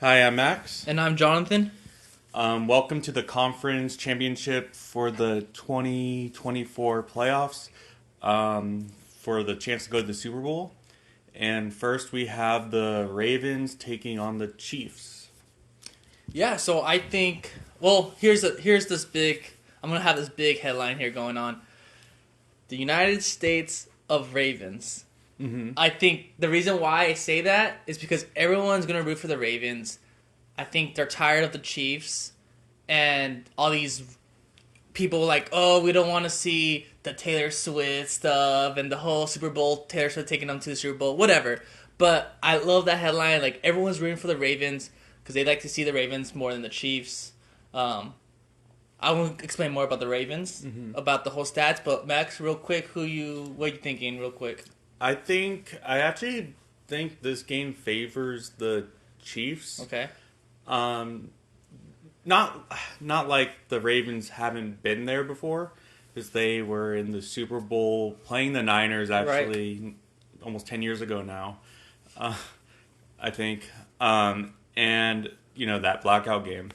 Hi, I'm Max. And I'm Jonathan. Welcome to the conference championship for the 2024 playoffs for the chance to go to the Super Bowl. And first, we have the Ravens taking on the Chiefs. Yeah, so I think here's this big. I'm gonna have this big headline here going on. The United States of Ravens. Mm-hmm. I think the reason why I say that is because everyone's gonna root for the Ravens. I think they're tired of the Chiefs and all these people like, oh, we don't want to see the Taylor Swift stuff and the whole Super Bowl, Taylor Swift taking them to the Super Bowl, whatever. But I love that headline. Like, everyone's rooting for the Ravens because they like to see the Ravens more than the Chiefs. I won't explain more about the Ravens, about the whole stats, but Max, real quick, what are you thinking, real quick? I actually think this game favors the Chiefs. Okay. Not like the Ravens haven't been there before, because they were in the Super Bowl playing the Niners actually almost 10 years ago now, I think, and that blackout game,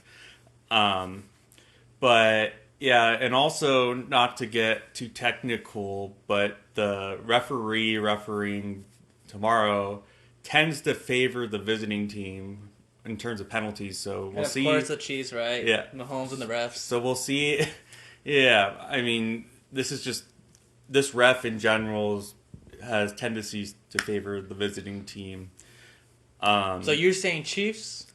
but yeah, and also not to get too technical, but the refereeing tomorrow tends to favor the visiting team in terms of penalties, so we'll see. Of course, the Chiefs, right? Yeah, Mahomes and the refs. So we'll see. Yeah, I mean, this ref in general has tendencies to favor the visiting team. So you're saying Chiefs?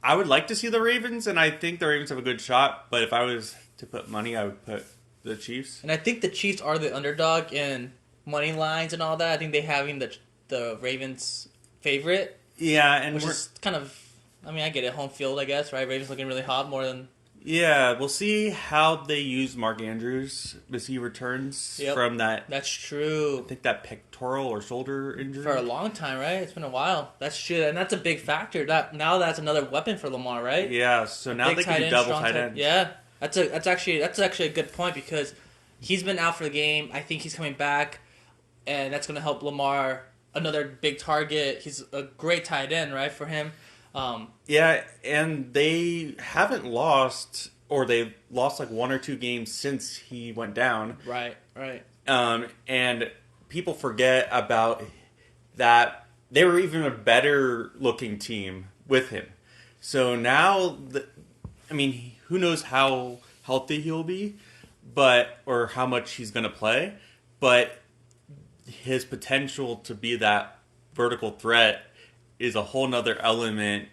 I would like to see the Ravens, and I think the Ravens have a good shot. But if I was to put money, I would put the Chiefs. And I think the Chiefs are the underdog in money lines and all that. I think they having the Ravens favorite. Yeah, and which is kind of, I mean, I get it, home field, I guess, right? Ravens looking really hot more than. Yeah, we'll see how they use Mark Andrews as he returns from that. That's true. I think that pectoral or shoulder injury for a long time, right? It's been a while. That's true, and that's a big factor. That's another weapon for Lamar, right? Yeah. So now they can do double tight ends. Yeah, that's actually a good point because he's been out for the game. I think he's coming back, and that's going to help Lamar. Another big target. He's a great tight end, right, for him. Yeah, and they haven't lost, or they lost like one or two games since he went down. Right. And people forget about that. They were even a better looking team with him. So now, who knows how healthy he'll be, or how much he's going to play, but his potential to be that vertical threat is a whole nother element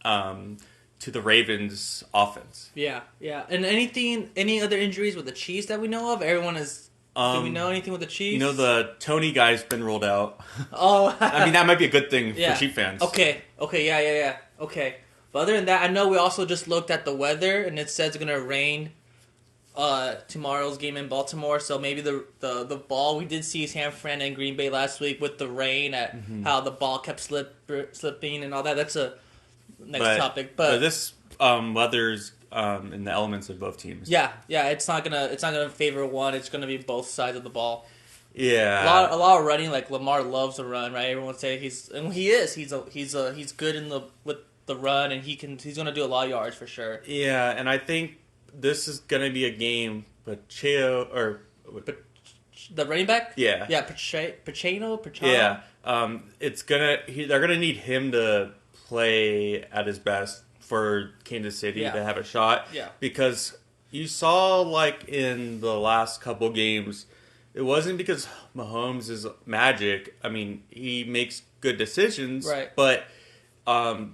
to the Ravens' offense. Yeah. And any other injuries with the Chiefs that we know of? Everyone is. Do we know anything with the Chiefs? The Tony guy's been ruled out. Oh, that might be a good thing for Chief fans. Okay, yeah. Okay, but other than that, I know we also just looked at the weather and it says it's gonna rain. Tomorrow's game in Baltimore, so maybe the ball, we did see San Fran and Green Bay last week with the rain how the ball kept slipping and all that. That's a next topic. But this weather's in the elements of both teams. Yeah, it's not gonna favor one. It's gonna be both sides of the ball. Yeah, a lot of running. Like Lamar loves to run, right? Everyone would say he's good with the run, and he's gonna do a lot of yards for sure. Yeah, and I think this is going to be a game, the running back? Yeah. Yeah, Pachano? Yeah. They're going to need him to play at his best for Kansas City to have a shot. Yeah. Because you saw, like, in the last couple games, it wasn't because Mahomes is magic. I mean, he makes good decisions. Right. But the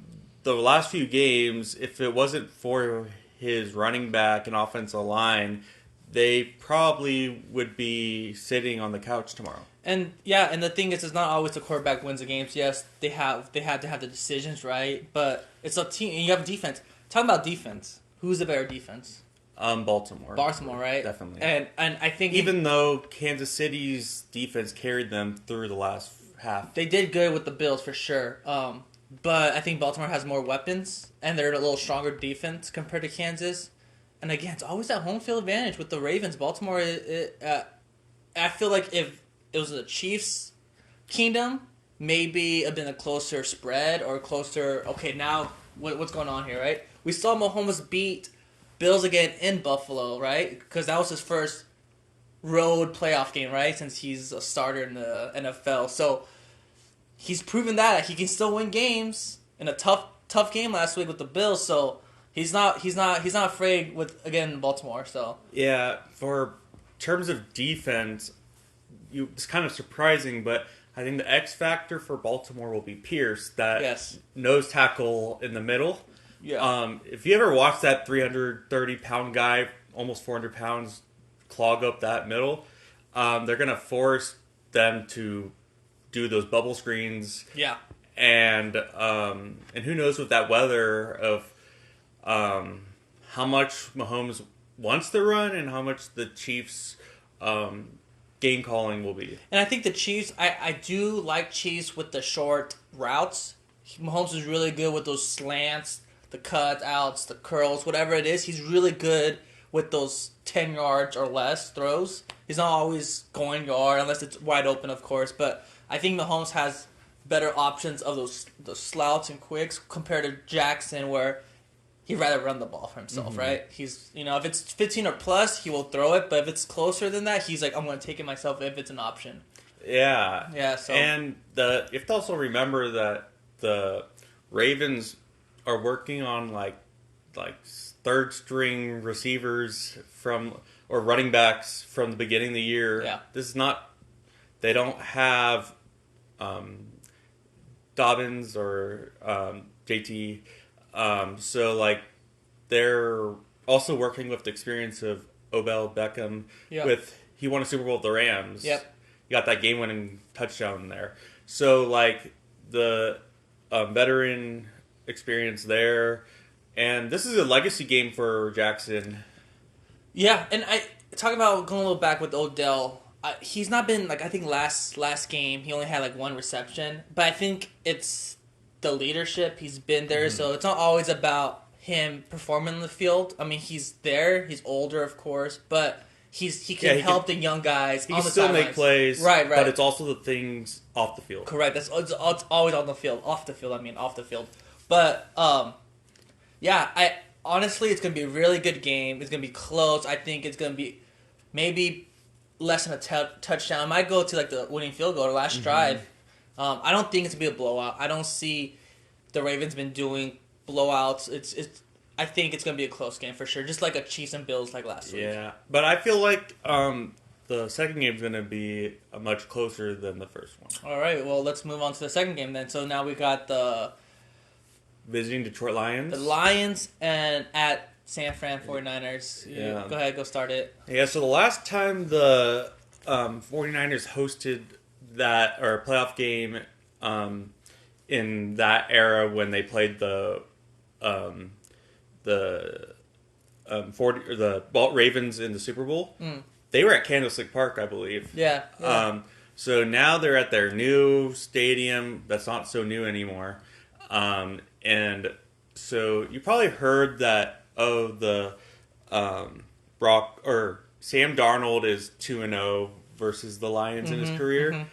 last few games, if it wasn't for his running back and offensive line, they probably would be sitting on the couch tomorrow. And the thing is, it's not always the quarterback wins the games. Yes, they have to have the decisions, right? But it's a team, and you have a defense. Talking about defense, who's the better defense? Baltimore. Baltimore, right? Definitely. And I think even though Kansas City's defense carried them through the last half, they did good with the Bills for sure. But I think Baltimore has more weapons, and they're a little stronger defense compared to Kansas. And again, it's always that home field advantage with the Ravens. Baltimore, I feel like if it was the Chiefs' kingdom, maybe have been a closer spread or closer. Okay, now what's going on here, right? We saw Mahomes beat Bills again in Buffalo, right? Because that was his first road playoff game, right? Since he's a starter in the NFL, so he's proven that he can still win games in a tough game last week with the Bills. So he's not afraid with again Baltimore. So yeah, for terms of defense, it's kind of surprising, but I think the X factor for Baltimore will be Pierce, that nose tackle in the middle. Yeah. If you ever watch that 330-pound guy, almost 400 pounds, clog up that middle, they're going to force them to do those bubble screens. Yeah. And who knows with that weather of how much Mahomes wants to run and how much the Chiefs' game calling will be. And I think the Chiefs, I do like Chiefs with the short routes. Mahomes is really good with those slants, the cut outs, the curls, whatever it is. He's really good with those 10 yards or less throws. He's not always going yard unless it's wide open, of course. But I think Mahomes has better options of those slouts and quicks compared to Jackson, where he'd rather run the ball for himself, right? He's, if it's 15 or plus, he will throw it. But if it's closer than that, he's like, I'm going to take it myself if it's an option. Yeah. Yeah. So and you have to also remember that the Ravens are working on like third string receivers or running backs from the beginning of the year. Yeah. This is not. They don't have Dobbins or JT. So like they're also working with the experience of Odell Beckham. Yep. He won a Super Bowl with the Rams. Yep. He got that game-winning touchdown there. So like the veteran experience there, and this is a legacy game for Jackson. Yeah, and I talking about going a little back with Odell. He's not been I think last game he only had one reception, but I think it's the leadership. He's been there, so it's not always about him performing in the field. I mean, he's there. He's older, of course, but he can help the young guys. He on can the still sidelines. make plays, right. But it's also the things off the field. Correct. It's always on the field. Off the field. I mean, off the field. But yeah, honestly, it's gonna be a really good game. It's gonna be close. I think it's gonna be maybe less than a touchdown. I might go to the winning field goal or last drive. I don't think it's gonna be a blowout. I don't see the Ravens been doing blowouts. I think it's gonna be a close game for sure. Just like a Chiefs and Bills last week. Yeah, but I feel like the second game is gonna be much closer than the first one. All right. Well, let's move on to the second game then. So now we got the visiting Detroit Lions. The Lions and at San Fran 49ers. Yeah. Go ahead, go start it. Yeah, so the last time the 49ers hosted that or a playoff game in that era when they played the Ravens in the Super Bowl, they were at Candlestick Park, I believe. Yeah. So now they're at their new stadium that's not so new anymore. And so you probably heard that Sam Darnold is 2-0 versus the Lions in his career.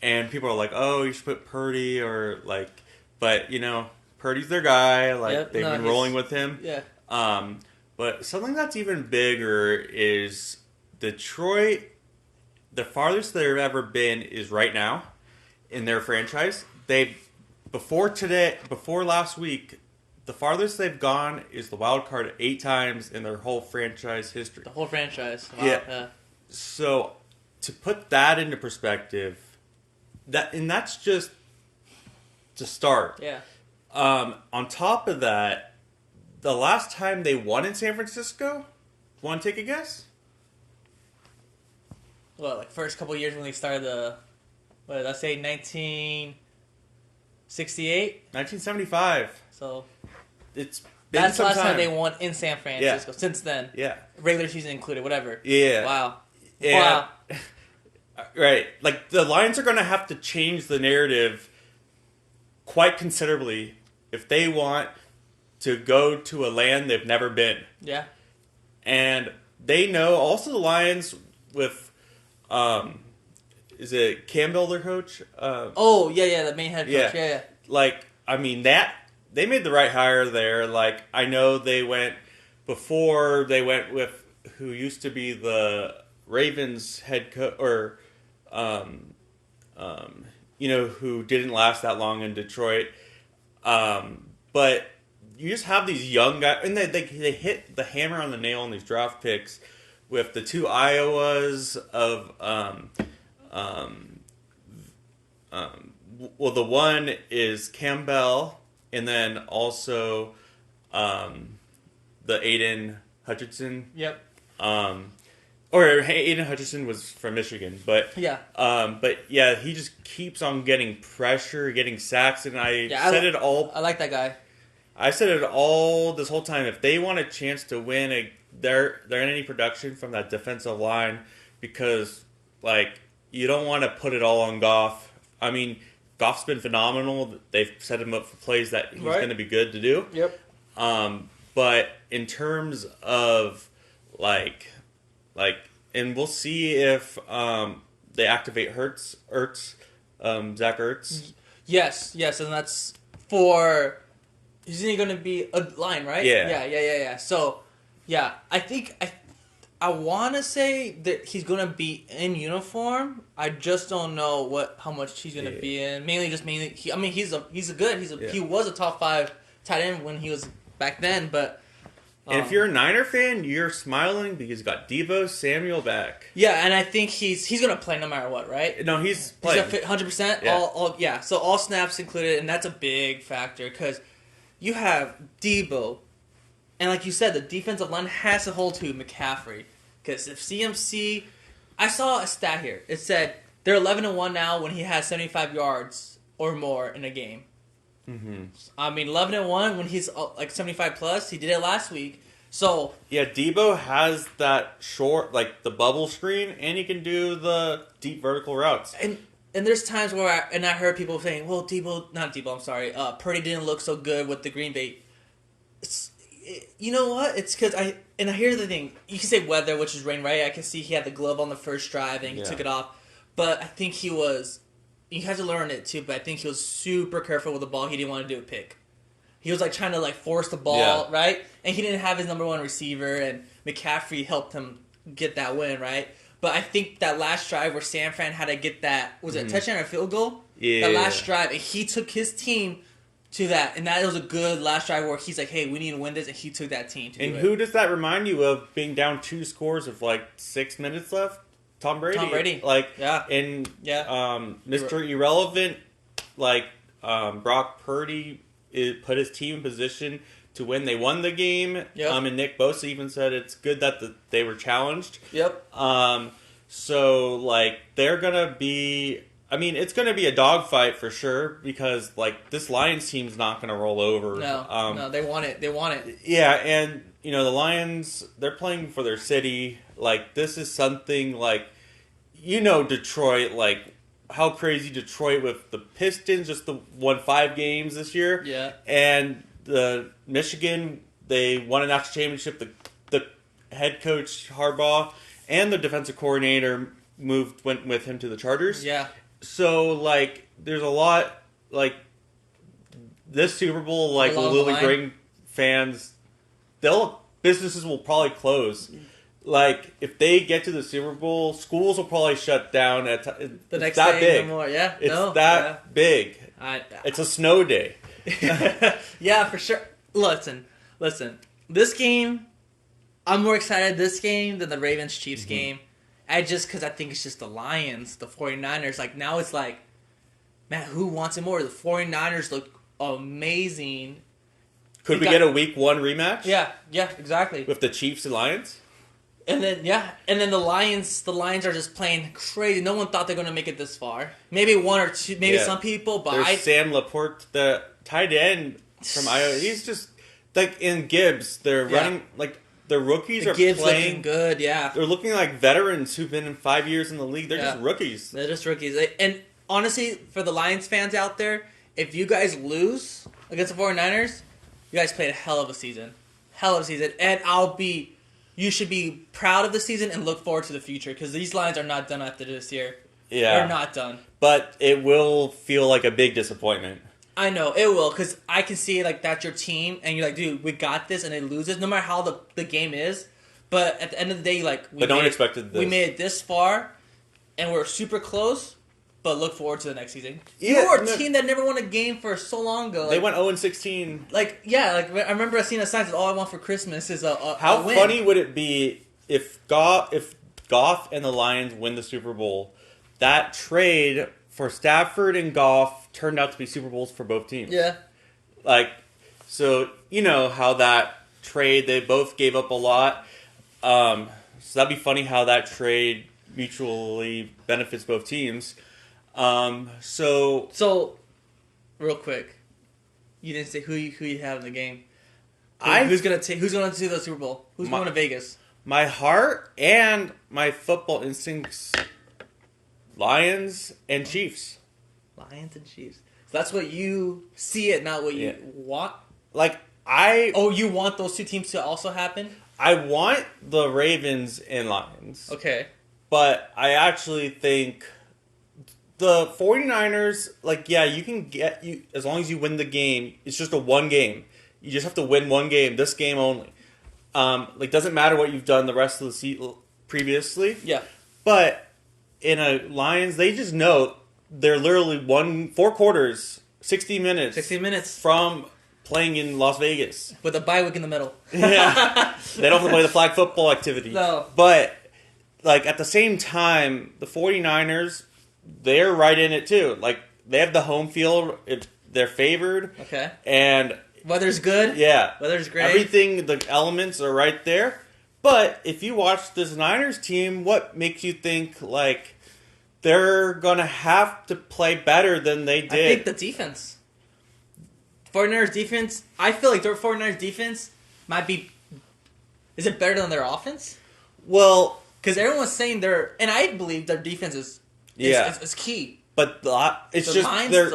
And people are like, oh, you should put Purdy but Purdy's their guy. They've been rolling with him. Yeah. But something that's even bigger is Detroit. The farthest they've ever been is right now in their franchise. Before last week, the farthest they've gone is the wild card 8 times in their whole franchise history. The whole franchise. Wow. Yeah. So to put that into perspective, that's just to start. Yeah. On top of that, the last time they won in San Francisco, want to take a guess? Well, first couple of years when they started what did I say, 1968? 1975. So it's been that's the some last time time they won in San Francisco. Yeah. Since then. Yeah. Regular season included, whatever. Yeah. Wow. And, wow. Right. The Lions are going to have to change the narrative quite considerably if they want to go to a land they've never been. Yeah. And they know, also the Lions with is it Campbell, their coach? Oh yeah, the main head coach. Yeah. Like, I mean, that they made the right hire there. Like, I know they went with who used to be the Ravens head coach, or who didn't last that long in Detroit. But you just have these young guys, and they hit the hammer on the nail on these draft picks with the two Iowas of the one is Campbell, and then also the Aiden Hutchinson. Yep. Or Aiden Hutchinson was from Michigan, but he just keeps on getting pressure, getting sacks, and I said it all. I like that guy. I said it all this whole time. If they want a chance to win, they're in any production from that defensive line, because like you don't want to put it all on Goff. I mean, Goff's been phenomenal. They've set him up for plays that he's going to be good to do. Yep. But in terms of like, and we'll see if they activate Ertz, Zach Ertz. Yes, and that's for. Isn't he going to be a line, right? Yeah. So, yeah, I think I want to say that he's going to be in uniform. I just don't know how much he's going to be in. He was a top 5 tight end when he was back then, but. And if you're a Niner fan, you're smiling because he's got Deebo Samuel back. Yeah, and I think he's going to play no matter what, right? No, he's playing. He's 100%. Yeah. So all snaps included, and that's a big factor because you have Deebo, and like you said, the defensive line has to hold to McCaffrey. Because if CMC, I saw a stat here. It said they're 11-1 now when he has 75 yards or more in a game. Mm-hmm. I mean, 11-1 when he's like 75 plus. He did it last week. So yeah, Deebo has that short, like the bubble screen, and he can do the deep vertical routes. And there's times where I heard people saying, "Well, Purdy didn't look so good with the Green Bay." You know what? It's because I hear the thing. You can say weather, which is rain, right? I can see he had the glove on the first drive and he took it off, but I think he was. You have to learn it too, but I think he was super careful with the ball. He didn't want to do a pick. He was like trying to like force the ball, right? And he didn't have his number one receiver, and McCaffrey helped him get that win, right? But I think that last drive where San Fran had to get that, was it a touchdown or a field goal? Yeah. That last drive, and he took his team to that, and that was a good last drive where he's like, hey, we need to win this, and he took that team to do it. And who does that remind you of, being down 2 scores with like 6 minutes left? Tom Brady. Like, Mr. Irrelevant, like, Brock Purdy put his team in position to win. They won the game. Yep. And Nick Bosa even said it's good that they were challenged. Yep. So, like, they're going to be... I mean, it's going to be a dogfight for sure, because, like, this Lions team's not going to roll over. No, they want it. Yeah, and, the Lions, they're playing for their city. Like, this is something, like, Detroit, like, how crazy Detroit with the Pistons just won 5 games this year. Yeah. And the Michigan, they won a national championship. The head coach, Harbaugh, and the defensive coordinator went with him to the Chargers. Yeah. So, like, there's a lot, like, this Super Bowl, like, will really bring fans, businesses will probably close. Like, if they get to the Super Bowl, schools will probably shut down. The next day, big. No more. Yeah, it's big. It's a snow day. Yeah, for sure. Listen. This game, I'm more excited this game than the Ravens-Chiefs game. Because I think it's just the Lions, the 49ers. Like, now it's like, man, who wants it more? The 49ers look amazing. Could we get a Week 1 rematch? Yeah, exactly. With the Chiefs and Lions? And then the Lions are just playing crazy. No one thought they're going to make it this far. Maybe one or two, some people, but there's Sam Laporte, the tight end from Iowa. He's just, like, in Gibbs, they're running, like, the rookies are Gibbs playing looking good, yeah. They're looking like veterans who've been in 5 years in the league. They're just rookies. They're just rookies. And honestly, for the Lions fans out there, if you guys lose against the 49ers, you guys played a hell of a season. And you should be proud of the season and look forward to the future, because these Lions are not done after this year. Yeah. They're not done. But it will feel like a big disappointment. I know, it will, because I can see, like, that's your team, and you're like, dude, we got this, and it loses, no matter how the game is. But at the end of the day, like, no one expected this. We made it this far, and we're super close, but look forward to the next season. Yeah, You were a team that never won a game for so long ago. They went 0-16. Like, yeah, like, I remember seeing a sign that all I want for Christmas is a How win. funny would it be if Goff and the Lions win the Super Bowl? That trade for Stafford and Goff turned out to be Super Bowls for both teams. Yeah. Like, so you know how that trade, they both gave up a lot. So that'd be funny how that trade mutually benefits both teams. So, real quick, you didn't say who you have in the game. Who's gonna do the Super Bowl? Who's going to Vegas? My heart and my football instincts, Lions and Chiefs. Lions and Chiefs. So that's what you see it, not what you want? Like, you want those two teams to also happen? I want the Ravens and Lions. Okay. But I actually think the 49ers, like, yeah, you can as long as you win the game, it's just a one game. You just have to win one game, this game only. Like, doesn't matter what you've done the rest of the season previously. Yeah. But in a Lions, they just know they're literally 4 quarters, 60 minutes. 60 minutes. From playing in Las Vegas. With a bye week in the middle. Yeah. They don't have to play the flag football activity. No. But, like, at the same time, the 49ers, they're right in it too. Like, they have the home field. They're favored. Okay. And weather's good. Yeah. Weather's great. Everything, the elements are right there. But if you watch this Niners team, what makes you think, like, they're going to have to play better than they did? I think the defense. 49ers defense, I feel like their 49ers defense might be... Is it better than their offense? Well... Because everyone's saying and I believe their defense is key. But it's their just their...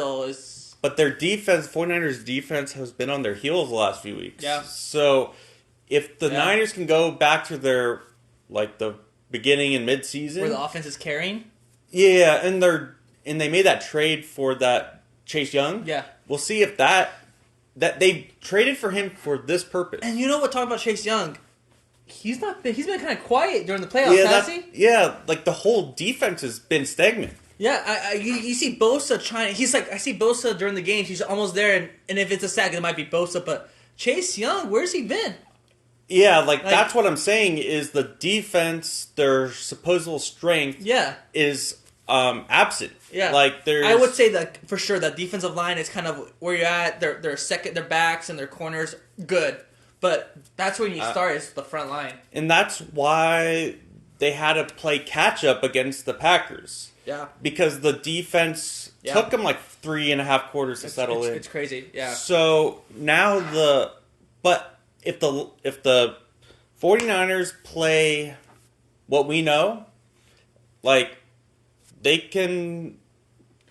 But their defense, 49ers defense, has been on their heels the last few weeks. Yeah. So if the Niners can go back to their, like, the beginning and mid-season... Where the offense is carrying? Yeah, and they made that trade for that Chase Young. Yeah. We'll see if that they traded for him for this purpose. And you know what, talking about Chase Young, he's been kind of quiet during the playoffs, has he? Yeah, like, the whole defense has been stagnant. Yeah, you see Bosa trying. He's like, I see Bosa during the games. He's almost there, and if it's a sack, it might be Bosa. But Chase Young, where's he been? Yeah, like that's what I'm saying. Is the defense, their supposed strength, is absent. Yeah, like I would say that for sure. That defensive line is kind of where you're at. Their backs and their corners good, but that's when you start is the front line, and that's why they had to play catch up against the Packers. Yeah. Because the defense took them like 3.5 quarters to settle in. It's crazy. Yeah. So now if the 49ers play what we know, like, they can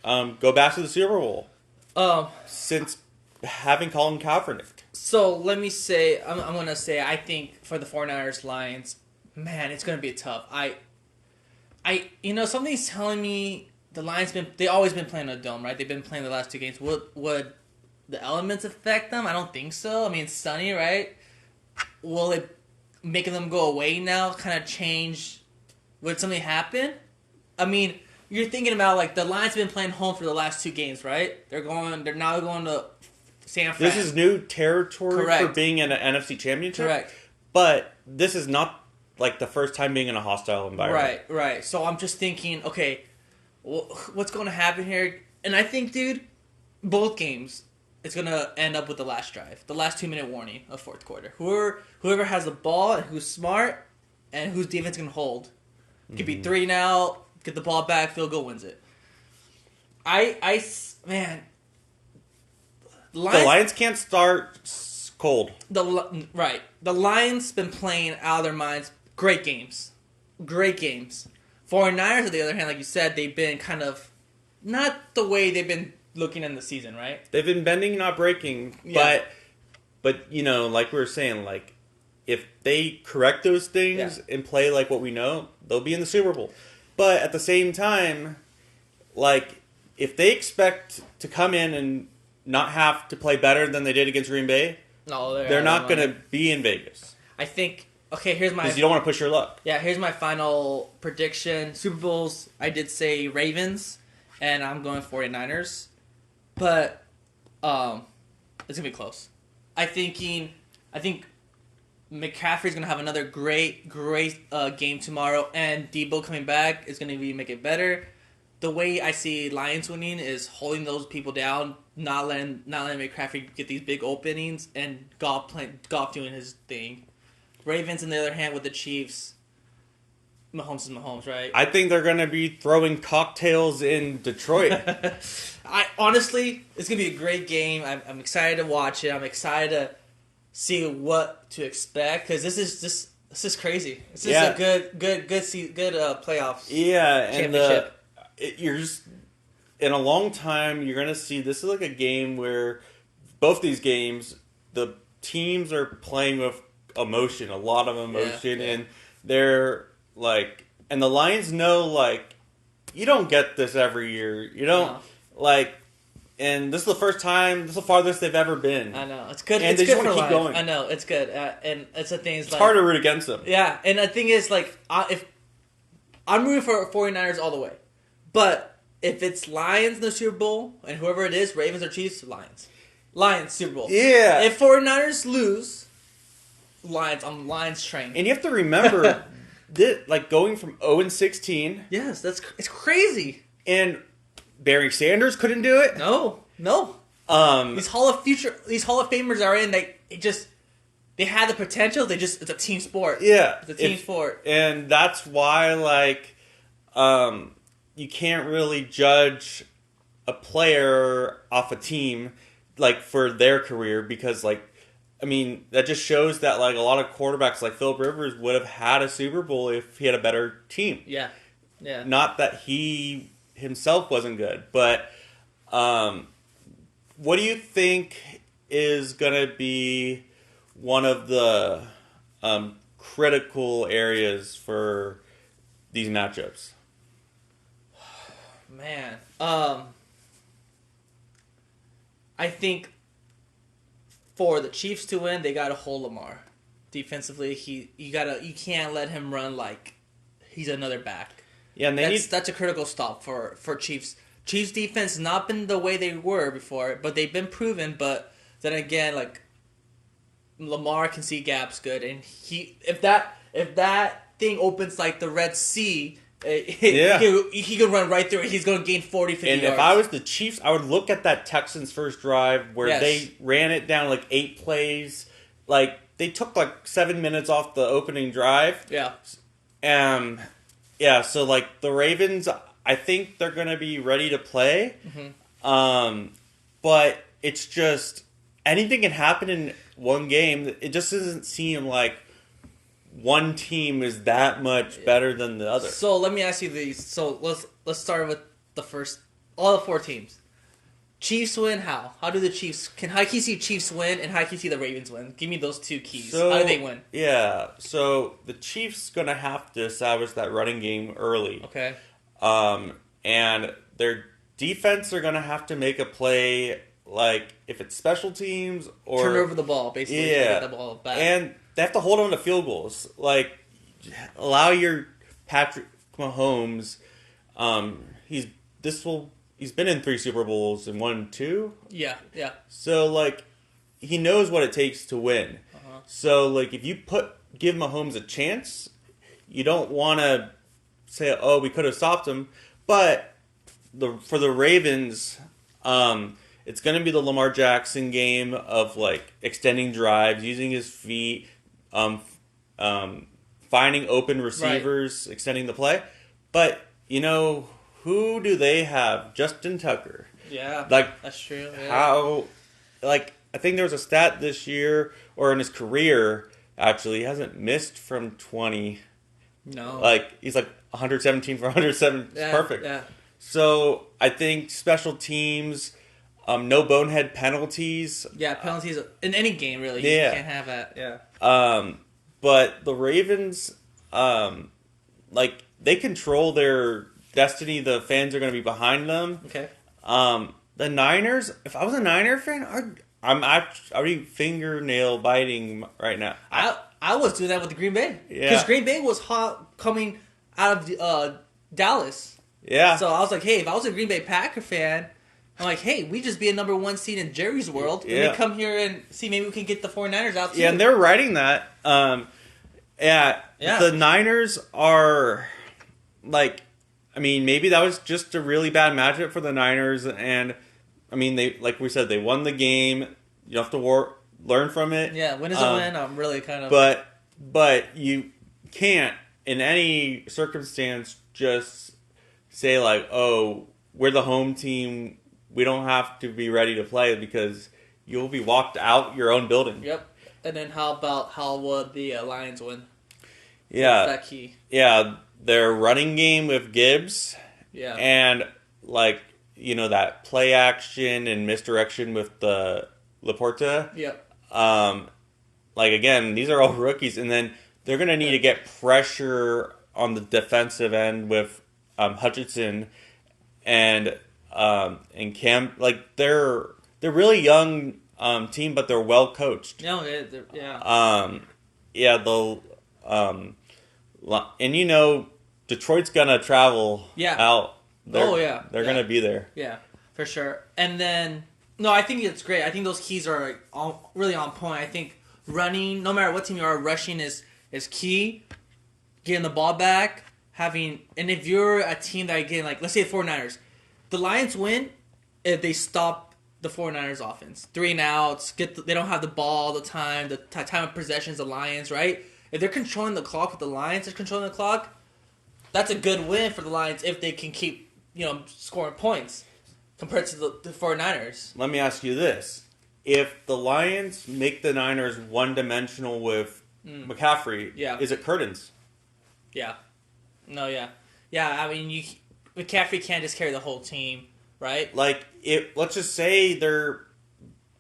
go back to the Super Bowl. Since having Colin Kaepernick. So let me say, I'm going to say, I think for the 49ers Lions, man, it's going to be tough. Something's telling me the Lions they always been playing a dome, right? They've been playing the last 2 games. Would the elements affect them? I don't think so. I mean, it's sunny, right? Will it making them go away now kind of change? Would something happen? I mean, you're thinking about, like, the Lions have been playing home for the last 2 games, right? They're now going to San Fran. This is new territory Correct. for being in an NFC Championship. Correct. But this is not, like, the first time being in a hostile environment. Right. So I'm just thinking, okay, what's going to happen here? And I think, dude, both games, it's going to end up with the last drive, the last 2-minute warning of fourth quarter. Whoever has the ball and who's smart and whose defense can hold. It could be 3 now, get the ball back, field goal wins it. Man. The Lions can't start cold. Right. The Lions been playing out of their minds. Great games. 49ers, on the other hand, like you said, they've been kind of not the way they've been looking in the season, right? They've been bending, not breaking. Yeah. But like we were saying, like, if they correct those things and play like what we know, they'll be in the Super Bowl. But at the same time, like, if they expect to come in and not have to play better than they did against Green Bay, No, they're not going to be in Vegas. I think. Okay, here's my. Because you don't want to push your luck. Yeah, here's my final prediction. Super Bowls, I did say Ravens, and I'm going 49ers. But it's going to be close. I think McCaffrey's going to have another great game tomorrow, and Debo coming back is going to make it better. The way I see Lions winning is holding those people down, not letting McCaffrey get these big openings, and Goff doing his thing. Ravens, on the other hand, with the Chiefs, Mahomes is Mahomes, right? I think they're going to be throwing cocktails in Detroit. Honestly, it's going to be a great game. I'm excited to watch it. I'm excited to see what to expect because this is crazy. This is a good playoffs. Yeah, and championship. You're just in a long time. You're going to see this is like a game where both these games the teams are playing with emotion, a lot of emotion, and they're like, and the Lions know like you don't get this every year. You don't like, and this is the first time. This is the farthest they've ever been. I know it's good. And it's they good just for want to keep life. going. I know it's good, and it's the thing. It's hard to root against them. Yeah, and the thing is like if I'm rooting for 49ers all the way, but if it's Lions in the Super Bowl and whoever it is, Ravens or Chiefs, Lions Super Bowl. Yeah. If 49ers lose, Lions on Lions train. And you have to remember, like going from 0-16. Yes, it's crazy. And Barry Sanders couldn't do it. No. These Hall of Famers are in. They had the potential. It's a team sport. Yeah, it's a team sport, and that's why like you can't really judge a player off a team like for their career because like. I mean, that just shows that like a lot of quarterbacks like Phillip Rivers would have had a Super Bowl if he had a better team. Yeah. Not that he himself wasn't good, but what do you think is going to be one of the critical areas for these matchups? Man, I think for the Chiefs to win, they gotta hold Lamar. Defensively, you can't let him run like he's another back. Yeah, and that's a critical stop for Chiefs. Chiefs defense has not been the way they were before, but they've been proven. But then again, like Lamar can see gaps good, and if that thing opens like the Red Sea. He can run right through it. He's going to gain 40, 50 yards. And if I was the Chiefs, I would look at that Texans first drive where they ran it down like 8 plays. Like, they took like 7 minutes off the opening drive. Yeah. So like the Ravens, I think they're going to be ready to play. Mm-hmm. But it's just, anything can happen in one game. It just doesn't seem like one team is that much better than the other. So let me ask you these. So let's start with all the 4 teams. Chiefs win how? How do the Chiefs how can you see Chiefs win and how can you see the Ravens win? Give me those 2 keys. How do they win? Yeah. So the Chiefs gonna have to establish that running game early. Okay. And their defense are gonna have to make a play like if it's special teams or turn over the ball, basically. Yeah. Get the ball back. And they have to hold on to field goals. Like, allow your Patrick Mahomes. He's been in 3 Super Bowls and won 2. Yeah. So like, he knows what it takes to win. Uh-huh. So like, if you give Mahomes a chance, you don't want to say, "Oh, we could have stopped him." But for the Ravens, it's going to be the Lamar Jackson game of like extending drives, using his feet. Finding open receivers, right. Extending the play. But, who do they have? Justin Tucker. Yeah, like, that's true. Yeah. How, like, I think there was a stat this year, or in his career, actually, he hasn't missed from 20. No. Like, he's like 117 for 107. Yeah, perfect. Yeah. So, I think special teams, no bonehead penalties. Yeah, penalties in any game, really. Yeah. You can't have that. Yeah. But the Ravens, they control their destiny. The fans are going to be behind them. Okay. The Niners. If I was a Niner fan, I'm already fingernail biting right now. I was doing that with the Green Bay. Yeah. Because Green Bay was hot coming out of Dallas. Yeah. So I was like, hey, if I was a Green Bay Packer fan, I'm like, hey, we just be a number 1 seed in Jerry's world. Yeah. Let me come here and see maybe we can get the 49ers out too. Yeah, and they're writing that. Yeah. The Niners are like, I mean, maybe that was just a really bad matchup for the Niners, and I mean, they, like we said, they won the game. You have to learn from it. Yeah, win is a win. I'm really kind of. But you can't in any circumstance just say like, oh, we're the home team. We don't have to be ready to play because you'll be walked out your own building. Yep. And then how would the Lions win? Yeah. That's that key. Yeah, their running game with Gibbs. Yeah. And like, you know, that play action and misdirection with the Laporta. Yep. Like again, these are all rookies, and then they're gonna need to get pressure on the defensive end with Hutchinson and Cam. Like they're really young team, but they're well coached. No, yeah. And you know, Detroit's gonna travel out. They're gonna be there. Yeah, for sure. And then no, I think it's great. I think those keys are like really on point. I think running, no matter what team you are, rushing is key. Getting the ball back, and if you're a team that again, like let's say the 49ers, the Lions win if they stop the 49ers offense. 3 and outs, they don't have the ball all the time. The time of possession is the Lions, right? If they're controlling the clock with the Lions, they're controlling the clock. That's a good win for the Lions if they can keep, scoring points compared to the 49ers. Let me ask you this. If the Lions make the Niners one-dimensional with McCaffrey, is it curtains? Yeah. No, yeah. Yeah, I mean, McCaffrey can't just carry the whole team, right? Like, let's just say they're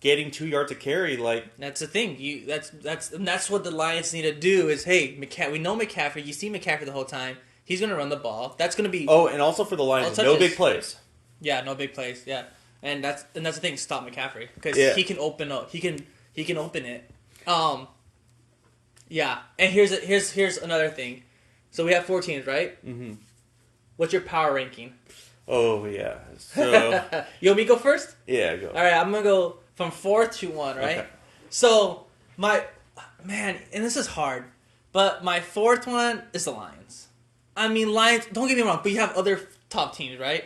getting 2 yards a carry, like... That's the thing. That's what the Lions need to do is, hey, we know McCaffrey. You see McCaffrey the whole time. He's going to run the ball. That's going to be... Oh, and also for the Lions, no big plays. Yeah, no big plays, yeah. And that's the thing, stop McCaffrey. Because he can open up. He can open it. Yeah. And here's another thing. So we have 4 teams, right? Mm-hmm. What's your power ranking? Oh, yeah. So... You want me to go first? Yeah, go. All right, I'm going to go from 4 to 1, right? Okay. So, and this is hard, but my 4th one is the Lions. I mean, Lions, don't get me wrong, but you have other top teams, right?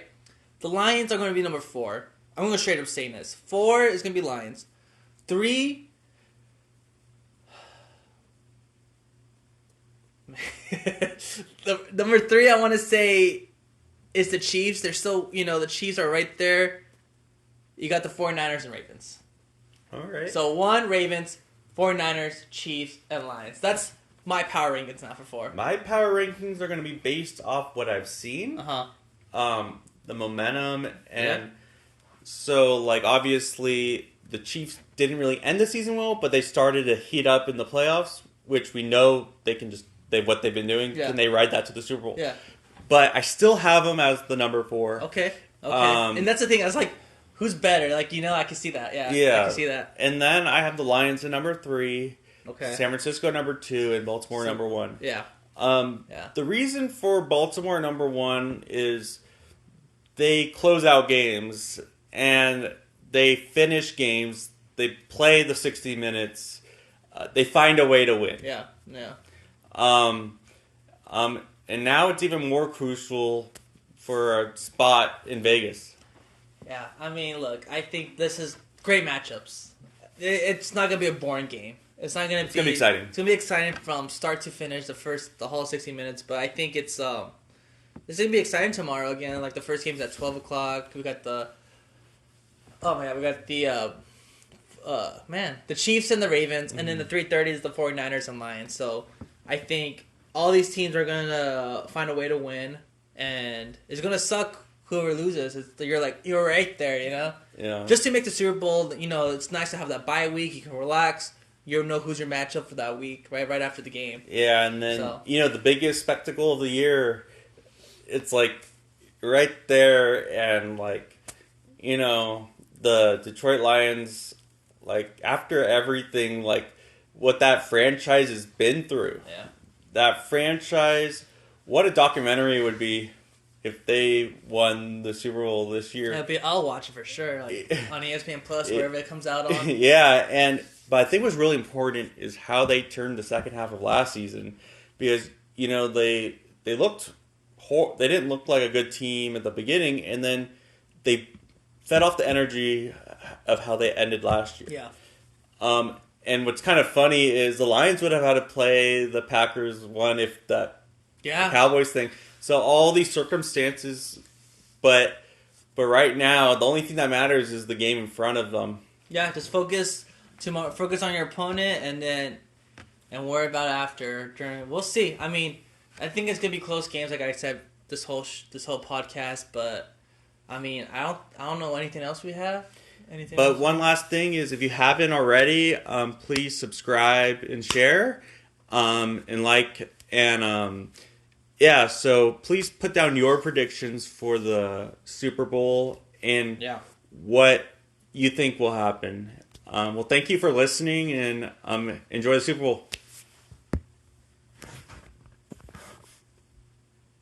The Lions are going to be number 4. I'm going to straight up say this. 4 is going to be Lions. 3... Number 3, I want to say, is the Chiefs. They're still, the Chiefs are right there. You got the 49ers and Ravens. All right. So 1, Ravens, 49ers, Chiefs, and Lions. That's my power rankings now for 4. My power rankings are going to be based off what I've seen. The momentum. And so, like, obviously, the Chiefs didn't really end the season well, but they started to heat up in the playoffs, which we know they can just... what they've been doing, and they ride that to the Super Bowl. Yeah. But I still have them as the number 4. Okay. And that's the thing. I was like, who's better? Like, I can see that. Yeah. I can see that. And then I have the Lions at number 3. Okay. San Francisco number 2, and Baltimore number 1. Yeah. The reason for Baltimore number 1 is they close out games, and they finish games. They play the 60 minutes. They find a way to win. Yeah. And now it's even more crucial for a spot in Vegas. Yeah, I mean, look, I think this is great matchups. It's not gonna be a boring game. It's gonna be exciting. It's gonna be exciting from start to finish. The whole 60 minutes. But I think it's gonna be exciting tomorrow again. Like the first game's at 12:00. We got the the Chiefs and the Ravens, and then the 3:30 is the 49ers and Lions. So I think all these teams are going to find a way to win, and it's going to suck whoever loses. You're right there, Yeah. Just to make the Super Bowl, it's nice to have that bye week. You can relax. You know who's your matchup for that week, right after the game. Yeah, and then, the biggest spectacle of the year, it's like, right there, and like, you know, the Detroit Lions, like after everything, like what that franchise has been through. Yeah. That franchise, what a documentary it would be if they won the Super Bowl this year. I'll watch it for sure, like on ESPN Plus, wherever it comes out on. Yeah, but I think what's really important is how they turned the second half of last season, because you know they looked they didn't look like a good team at the beginning, and then they fed off the energy of how they ended last year. Yeah. And what's kind of funny is the Lions would have had to play the Packers one if that Cowboys thing. So all these circumstances, but right now the only thing that matters is the game in front of them. Yeah, just focus on your opponent, and worry about after. We'll see. I mean, I think it's gonna be close games, like I said this whole podcast. But I mean, I don't know anything else we have. Anything but else? One last thing is, if you haven't already, please subscribe and share, and like, and yeah. So please put down your predictions for the Super Bowl and what you think will happen. Well, thank you for listening, and enjoy the Super Bowl.